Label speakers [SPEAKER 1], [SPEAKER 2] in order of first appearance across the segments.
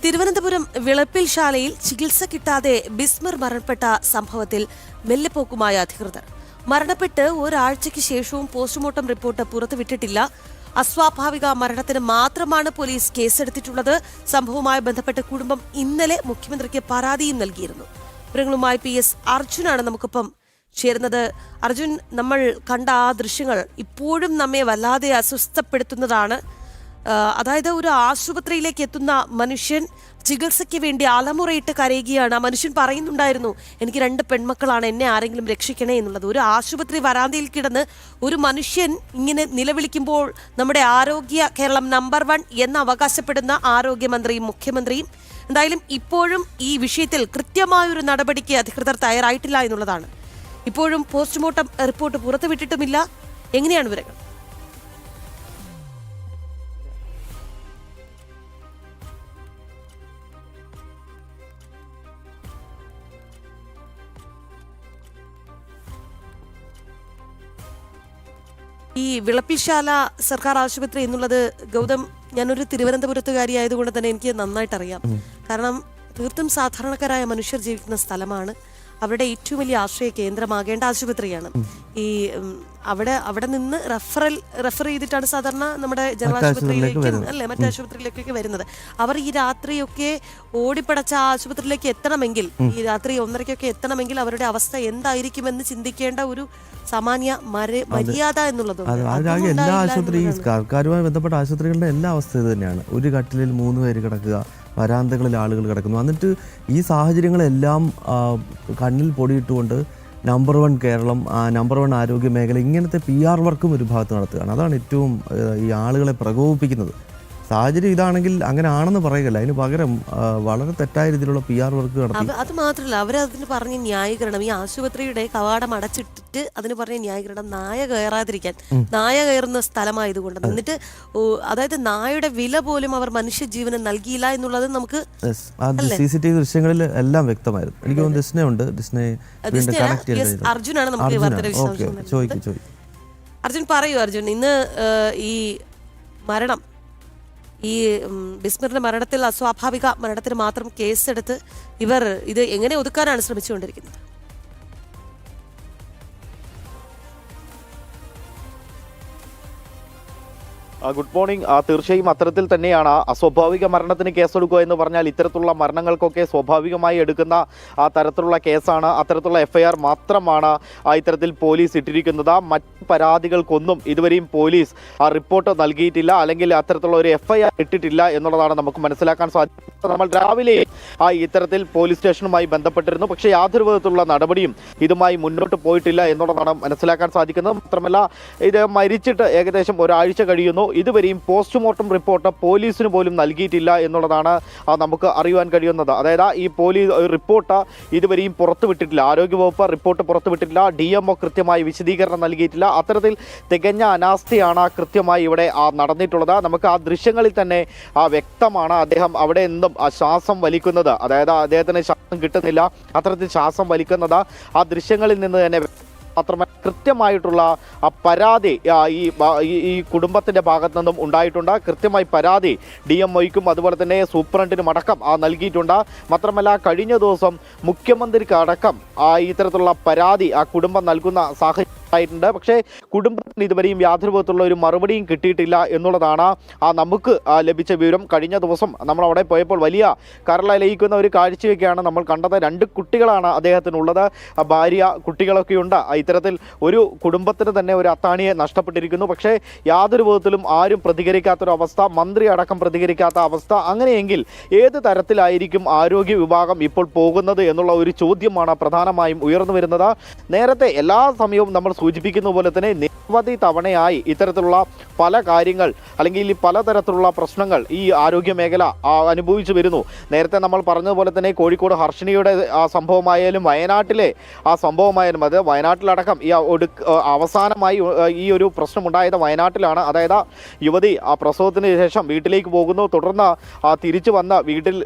[SPEAKER 1] തിരുവനന്തപുരം വിളപ്പിൽ ശാലയിൽ ചികിത്സ കിട്ടാതെ ബിസ്മർ മരണപ്പെട്ട സംഭവത്തിൽ മെല്ലെപ്പോക്കുമായ അധികൃതർ. മരണപ്പെട്ട് ഒരാഴ്ചയ്ക്ക് ശേഷവും പോസ്റ്റ്മോർട്ടം റിപ്പോർട്ട് പുറത്തുവിട്ടിട്ടില്ല. അസ്വാഭാവിക മരണത്തിന് മാത്രമാണ് പോലീസ് കേസെടുത്തിട്ടുള്ളത്. സംഭവവുമായി ബന്ധപ്പെട്ട് കുടുംബം ഇന്നലെ മുഖ്യമന്ത്രിക്ക് പരാതിയും നൽകിയിരുന്നു. വിവരങ്ങളുമായി PS അർജുനാണ് നമുക്കൊപ്പം ചേരുന്നത്. അർജുൻ, നമ്മൾ കണ്ട ആ ദൃശ്യങ്ങൾ ഇപ്പോഴും നമ്മെ വല്ലാതെ അസ്വസ്ഥപ്പെടുത്തുന്നതാണ്. അതായത് ഒരു ആശുപത്രിയിലേക്ക് എത്തുന്ന മനുഷ്യൻ ചികിത്സയ്ക്ക് വേണ്ടി അലമുറയിട്ട് കരയുകയാണ്. ആ മനുഷ്യൻ പറയുന്നുണ്ടായിരുന്നു, എനിക്ക് 2 പെൺമക്കളാണ്, എന്നെ ആരെങ്കിലും രക്ഷിക്കണേ എന്നുള്ളത്. ഒരു ആശുപത്രി വരാന്തയിൽ കിടന്ന് ഒരു മനുഷ്യൻ ഇങ്ങനെ നിലവിളിക്കുമ്പോൾ നമ്മുടെ ആരോഗ്യ കേരളം നമ്പർ 1 എന്ന് അവകാശപ്പെടുന്ന ആരോഗ്യമന്ത്രിയും മുഖ്യമന്ത്രിയും എന്തായാലും ഇപ്പോഴും ഈ വിഷയത്തിൽ കൃത്യമായൊരു നടപടിക്ക് അധികൃതർ തയ്യാറായിട്ടില്ല എന്നുള്ളതാണ്. ഇപ്പോഴും പോസ്റ്റ്മോർട്ടം റിപ്പോർട്ട് പുറത്തുവിട്ടിട്ടുമില്ല. എങ്ങനെയാണ് വിവരങ്ങൾ? ഈ വിളപ്പിൽശാല സർക്കാർ ആശുപത്രി എന്നുള്ളത്, ഗൗതം, ഞാനൊരു തിരുവനന്തപുരത്തുകാരി ആയതുകൊണ്ട് തന്നെ എനിക്ക് നന്നായിട്ടറിയാം. കാരണം തീർത്തും സാധാരണക്കാരായ മനുഷ്യർ ജീവിക്കുന്ന സ്ഥലമാണ്. അവരുടെ ഏറ്റവും വലിയ ആശ്രയ കേന്ദ്രമാകേണ്ട ആശുപത്രിയാണ്. ഈ അവിടെ നിന്ന് റെഫർ ചെയ്തിട്ടാണ് സാധാരണ നമ്മുടെ ജനറൽ ആശുപത്രിയിലേക്കും മറ്റു ആശുപത്രിയിലേക്കൊക്കെ വരുന്നത്. അവർ ഈ രാത്രിയൊക്കെ ഓടിപ്പടച്ച ആശുപത്രിയിലേക്ക് എത്തണമെങ്കിൽ, ഈ രാത്രി 1:30 എത്തണമെങ്കിൽ അവരുടെ അവസ്ഥ എന്തായിരിക്കുമെന്ന് ചിന്തിക്കേണ്ട ഒരു സാമാന്യ മര്യാദ എന്നുള്ളതുണ്ട്.
[SPEAKER 2] എല്ലാ ആശുപത്രി സർക്കാരുമായി ബന്ധപ്പെട്ട ആശുപത്രികളുടെ എല്ലാ അവസ്ഥ ഇത് തന്നെയാണ്. ഒരു കട്ടിലിൽ 3 പേര് കിടക്കുക, വരാന്തകളിൽ ആളുകൾ കിടക്കുന്നു. എന്നിട്ട് ഈ സാഹചര്യങ്ങളെല്ലാം കണ്ണിൽ പൊടിയിട്ടുകൊണ്ട് നമ്പർ 1 കേരളം, നമ്പർ 1 ആരോഗ്യ മേഖല, ഇങ്ങനത്തെ PR വർക്കും ഒരു ഭാഗത്ത് നടത്തുകയാണ്. അതാണ് ഏറ്റവും ഈ ആളുകളെ പ്രകോപിപ്പിക്കുന്നത്. സാഹചര്യം ഇതാണെങ്കിൽ അങ്ങനെ ആണെന്ന് പറയുകയല്ല, അതിന് പകരം വളരെ തെറ്റായ രീതിയിലുള്ള PR വർക്ക് നടത്തി.
[SPEAKER 1] അത് മാത്രമല്ല, അവരതിന് പറഞ്ഞ ന്യായീകരണം, ഈ ആശുപത്രിയുടെ കവാടം അടച്ചിട്ടിട്ട് അതിന് പറഞ്ഞ ന്യായീകരണം നായ കയറാതിരിക്കാൻ, നായ കയറുന്ന സ്ഥലമായതുകൊണ്ട്. എന്നിട്ട് അതായത് നായയുടെ വില പോലും അവർ മനുഷ്യജീവന് നൽകിയില്ല എന്നുള്ളത് നമുക്ക്
[SPEAKER 2] CCTV ദൃശ്യങ്ങളിൽ എല്ലാം വ്യക്തമായിരുന്നു. എനിക്ക് തോന്നുന്നു
[SPEAKER 1] അർജുനാണ് നമുക്ക് അർജുൻ പറയൂ. അർജുൻ, ഇന്ന് ഈ മരണം, ഈ ബിസ്മറിന്റെ മരണത്തിൽ അസ്വാഭാവിക മരണത്തിന് മാത്രം കേസെടുത്ത് ഇവർ ഇത് എങ്ങനെ ഒതുക്കാനാണ് ശ്രമിച്ചുകൊണ്ടിരിക്കുന്നത്?
[SPEAKER 3] Good morning. തീർച്ചയായും അത്തരത്തിൽ തന്നെയാണ്. അസ്വാഭാവിക മരണത്തിന് കേസെടുക്കുക എന്ന് പറഞ്ഞാൽ ഇത്തരത്തിലുള്ള മരണങ്ങൾക്കൊക്കെ സ്വാഭാവികമായി എടുക്കുന്ന ആ തരത്തിലുള്ള കേസാണ്. അത്തരത്തിലുള്ള FIR മാത്രമാണ് ഇത്തരത്തിൽ പോലീസ് ഇട്ടിരിക്കുന്നത്. മറ്റ് പരാതികൾക്കൊന്നും ഇതുവരെയും പോലീസ് റിപ്പോർട്ട് നൽകിയിട്ടില്ല, അല്ലെങ്കിൽ അത്തരത്തിലുള്ള ഒരു FIR ഇട്ടിട്ടില്ല എന്നുള്ളതാണ് നമുക്ക് മനസ്സിലാക്കാൻ സാധിക്കുന്നത്. നമ്മൾ രാവിലെ ഇത്തരത്തിൽ പോലീസ് സ്റ്റേഷനുമായി ബന്ധപ്പെട്ടിരുന്നു, പക്ഷേ യാതൊരു വിധത്തിലുള്ള നടപടിയും ഇതുമായി മുന്നോട്ട് പോയിട്ടില്ല എന്നുള്ളതാണ് മനസ്സിലാക്കാൻ സാധിക്കുന്നത്. മാത്രമല്ല, ഇത് മരിച്ചിട്ട് ഏകദേശം ഒരാഴ്ച കഴിയുന്നു. ഇതുവരെയും പോസ്റ്റ്മോർട്ടം റിപ്പോർട്ട് പോലീസിന് പോലും നൽകിയിട്ടില്ല എന്നുള്ളതാണ് നമുക്ക് അറിയുവാൻ കഴിയുന്നത്. അതായത് ഈ പോലീസ് റിപ്പോർട്ട് ഇതുവരെയും പുറത്തുവിട്ടിട്ടില്ല. ആരോഗ്യവകുപ്പ് റിപ്പോർട്ട് പുറത്തുവിട്ടിട്ടില്ല. DMO കൃത്യമായി വിശദീകരണം നൽകിയിട്ടില്ല. അത്തരത്തിൽ തികഞ്ഞ അനാസ്ഥയാണ് കൃത്യമായി ഇവിടെ നടന്നിട്ടുള്ളത്. നമുക്ക് ആ ദൃശ്യങ്ങളിൽ തന്നെ വ്യക്തമാണ് അദ്ദേഹം അവിടെ നിന്നും ശ്വാസം വലിക്കുന്നത്. അതായത് അദ്ദേഹത്തിന് ശ്വാസം കിട്ടുന്നില്ല. അത്തരത്തിൽ ശ്വാസം വലിക്കുന്നത് ആ ദൃശ്യങ്ങളിൽ നിന്ന് തന്നെ മാത്രമല്ല, കൃത്യമായിട്ടുള്ള പരാതി ഈ കുടുംബത്തിന്റെ ഭാഗത്തു നിന്നും ഉണ്ടായിട്ടുണ്ട്. കൃത്യമായി പരാതി DMOയ്ക്കും അതുപോലെ തന്നെ സൂപ്രണ്ടിനും അടക്കം നൽകിയിട്ടുണ്ട്. മാത്രമല്ല, കഴിഞ്ഞ ദിവസം മുഖ്യമന്ത്രിക്ക് അടക്കം ഇത്തരത്തിലുള്ള പരാതി ആ കുടുംബം നൽകുന്ന സാഹചര്യം ായിട്ടുണ്ട്. പക്ഷേ കുടുംബത്തിന് ഇതുവരെയും യാതൊരു വിധത്തിലുള്ള ഒരു മറുപടിയും കിട്ടിയിട്ടില്ല എന്നുള്ളതാണ് നമുക്ക് ലഭിച്ച വിവരം. കഴിഞ്ഞ ദിവസം നമ്മൾ അവിടെ പോയപ്പോൾ വലിയ കരളലയിക്കുന്ന ഒരു കാഴ്ചയൊക്കെയാണ് നമ്മൾ കണ്ടത്. 2 കുട്ടികളാണ് അദ്ദേഹത്തിനുള്ളത്, ഭാര്യ, കുട്ടികളൊക്കെയുണ്ട്. ഇത്തരത്തിൽ ഒരു കുടുംബത്തിന് തന്നെ ഒരു അത്താണിയെ നഷ്ടപ്പെട്ടിരിക്കുന്നു. പക്ഷേ യാതൊരു വിധത്തിലും ആരും പ്രതികരിക്കാത്തൊരവസ്ഥ, മന്ത്രി അടക്കം പ്രതികരിക്കാത്ത അവസ്ഥ. അങ്ങനെയെങ്കിൽ ഏത് തരത്തിലായിരിക്കും ആരോഗ്യ വിഭാഗം ഇപ്പോൾ പോകുന്നത് എന്നുള്ള ഒരു ചോദ്യമാണ് പ്രധാനമായും ഉയർന്നു വരുന്നത്. നേരത്തെ എല്ലാ സമയവും നമ്മൾ സൂചിപ്പിക്കുന്ന പോലെ തന്നെ നിരവധി തവണയായി ഇത്തരത്തിലുള്ള പല കാര്യങ്ങൾ, അല്ലെങ്കിൽ പലതരത്തിലുള്ള പ്രശ്നങ്ങൾ ഈ ആരോഗ്യ മേഖല അനുഭവിച്ചു വരുന്നു. നേരത്തെ നമ്മൾ പറഞ്ഞതുപോലെ തന്നെ കോഴിക്കോട് ഹർഷിനിയുടെ സംഭവമായാലും വയനാട്ടിലെ സംഭവമായാലും, അത് വയനാട്ടിലടക്കം ഈ അവസാനമായി ഈ ഒരു പ്രശ്നമുണ്ടായത് വയനാട്ടിലാണ്. അതായത് യുവതി പ്രസവത്തിന് ശേഷം വീട്ടിലേക്ക് പോകുന്നു, തുടർന്ന് തിരിച്ചു വന്ന വീട്ടിൽ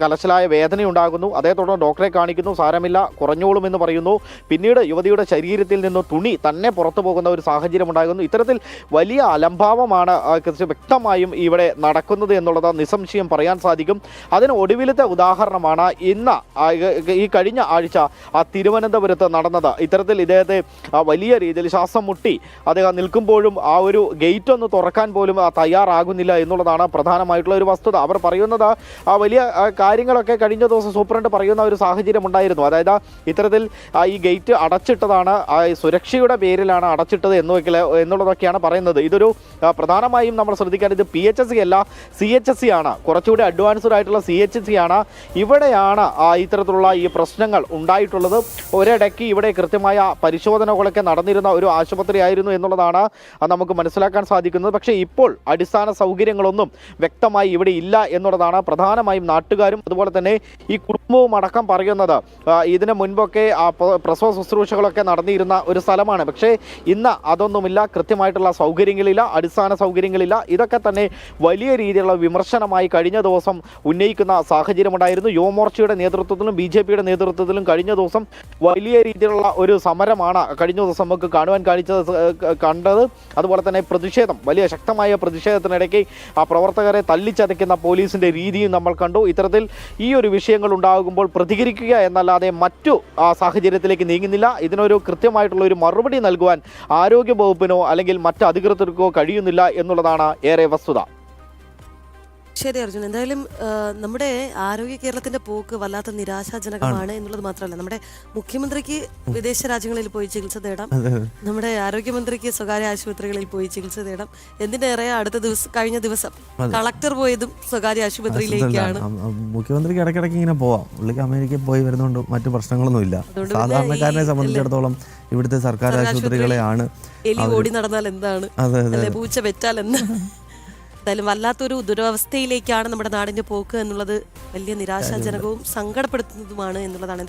[SPEAKER 3] കലശലായ വേദനയുണ്ടാകുന്നു. അതേ തുടർന്ന് ഡോക്ടറെ കാണിക്കുന്നു, സാരമില്ല കുറഞ്ഞോളും എന്ന് പറയുന്നു. പിന്നീട് യുവതിയുടെ ശരീരം ശരീരത്തിൽ നിന്ന് തുണി തന്നെ പുറത്തു പോകുന്ന ഒരു സാഹചര്യം ഉണ്ടാകുന്നു. ഇത്തരത്തിൽ വലിയ അലംഭാവമാണ് വ്യക്തമായും ഇവിടെ നടക്കുന്നത് എന്നുള്ളത് നിസ്സംശയം പറയാൻ സാധിക്കും. അതിന് ഒടുവിലത്തെ ഉദാഹരണമാണ് ഇന്ന് ഈ കഴിഞ്ഞ ആഴ്ച തിരുവനന്തപുരത്ത് നടന്നത്. ഇത്തരത്തിൽ ഇദ്ദേഹത്തെ വലിയ രീതിയിൽ ശ്വാസം മുട്ടി അദ്ദേഹം നിൽക്കുമ്പോഴും ആ ഒരു ഗേറ്റ് ഒന്ന് തുറക്കാൻ പോലും തയ്യാറാകുന്നില്ല എന്നുള്ളതാണ് പ്രധാനമായിട്ടുള്ള ഒരു വസ്തുത. അവർ പറയുന്നത് വലിയ കാര്യങ്ങളൊക്കെ കഴിഞ്ഞ ദിവസം സൂപ്രണ്ട് പറയുന്ന ഒരു സാഹചര്യം ഉണ്ടായിരുന്നു. അതായത് ഇത്തരത്തിൽ ഈ ഗേറ്റ് അടച്ചിട്ടതാണ്, സുരക്ഷയുടെ പേരിലാണ് അടച്ചിട്ടത് എന്നുള്ളതൊക്കെയാണ് പറയുന്നത്. ഇതൊരു പ്രധാനമായും നമ്മൾ ശ്രദ്ധിക്കാൻ, ഇത് PHSC അല്ല, CHSC ആണ്, കുറച്ചുകൂടി അഡ്വാൻസ്ഡ് ആയിട്ടുള്ള CHSC ആണ്. ഇവിടെയാണ് ഇത്തരത്തിലുള്ള ഈ പ്രശ്നങ്ങൾ ഉണ്ടായിട്ടുള്ളത്. ഒരിടയ്ക്ക് ഇവിടെ കൃത്യമായ പരിശോധനകളൊക്കെ നടന്നിരുന്ന ഒരു ആശുപത്രിയായിരുന്നു എന്നുള്ളതാണ് നമുക്ക് മനസ്സിലാക്കാൻ സാധിക്കുന്നത്. പക്ഷേ ഇപ്പോൾ അടിസ്ഥാന സൗകര്യങ്ങളൊന്നും വ്യക്തമായി ഇവിടെ ഇല്ല എന്നുള്ളതാണ് പ്രധാനമായും നാട്ടുകാരും അതുപോലെ തന്നെ ഈ കുടുംബവും അടക്കം പറയുന്നത്. ഇതിന് മുൻപൊക്കെ പ്രസവ ശുശ്രൂഷകളൊക്കെ നടന്നിരുന്ന ഒരു സ്ഥലമാണ്. പക്ഷേ ഇന്ന് അതൊന്നുമില്ല, കൃത്യമായിട്ടുള്ള സൗകര്യങ്ങളില്ല, അടിസ്ഥാന സൗകര്യങ്ങളില്ല. ഇതൊക്കെ തന്നെ വലിയ രീതിയിലുള്ള വിമർശനമായി കഴിഞ്ഞ ദിവസം ഉന്നയിക്കുന്ന സാഹചര്യമുണ്ടായിരുന്നു. യുവമോർച്ചയുടെ നേതൃത്വത്തിലും BJPയുടെ നേതൃത്വത്തിലും കഴിഞ്ഞ ദിവസം വലിയ രീതിയിലുള്ള ഒരു സമരമാണ് കഴിഞ്ഞ ദിവസം നമുക്ക് കാണുവാൻ കണ്ടത്. അതുപോലെ തന്നെ പ്രതിഷേധം, വലിയ ശക്തമായ പ്രതിഷേധത്തിനിടയ്ക്ക് പ്രവർത്തകരെ തല്ലിച്ചതയ്ക്കുന്ന പോലീസിന്റെ രീതിയും നമ്മൾ കണ്ടു. ഇത്തരത്തിൽ ഈ ഒരു വിഷയങ്ങൾ ഉണ്ടാകുമ്പോൾ പ്രതികരിക്കുക എന്നല്ലാതെ മറ്റു സാഹചര്യത്തിലേക്ക് നീങ്ങുന്നില്ല. ഇതിനൊരു കൃത്യമായിട്ടുള്ള ഒരു മറുപടി നൽകുവാൻ ആരോഗ്യ വകുപ്പിനോ അല്ലെങ്കിൽ മറ്റ് അധികൃതർക്കോ കഴിയുന്നില്ല എന്നുള്ളതാണ് ഏറെ വസ്തുത.
[SPEAKER 1] ശരി അർജുൻ, എന്തായാലും നമ്മുടെ ആരോഗ്യ കേരളത്തിന്റെ പോക്ക് വല്ലാത്ത നിരാശാജനകമാണ് എന്നുള്ളത് മാത്രമല്ല, നമ്മുടെ മുഖ്യമന്ത്രിക്ക് വിദേശ രാജ്യങ്ങളിൽ പോയി ചികിത്സ തേടാം, നമ്മുടെ ആരോഗ്യമന്ത്രിക്ക് സ്വകാര്യ ആശുപത്രികളിൽ പോയി ചികിത്സ തേടാം. എന്തിനേറെ കഴിഞ്ഞ ദിവസം കളക്ടർ പോയതും സ്വകാര്യ ആശുപത്രിയിലേക്കാണ്.
[SPEAKER 2] മുഖ്യമന്ത്രിക്ക് ഇടയ്ക്കിടയ്ക്ക് ഇങ്ങനെ പോവാം, പുള്ളിക്ക് അമേരിക്കയിൽ പോയി വരുന്നതുകൊണ്ട് മറ്റു പ്രശ്നങ്ങളൊന്നുമില്ല. സാധാരണക്കാരനെ സംബന്ധിച്ചിടത്തോളം ഇവിടുത്തെ സർക്കാർ ആശുപത്രികളെയാണ്.
[SPEAKER 1] എലി ഓടി നടന്നാൽ എന്താണ്, അല്ലെ പൂച്ച വെച്ചാൽ എന്താണ്. എന്തായാലും വല്ലാത്തൊരു ദുരവസ്ഥയിലേക്കാണ് നമ്മുടെ നാടിന്റെ പോക്ക് എന്നുള്ളത് വലിയ നിരാശാജനകവും സങ്കടപ്പെടുത്തുന്നതുമാണ് എന്നുള്ളതാണ്.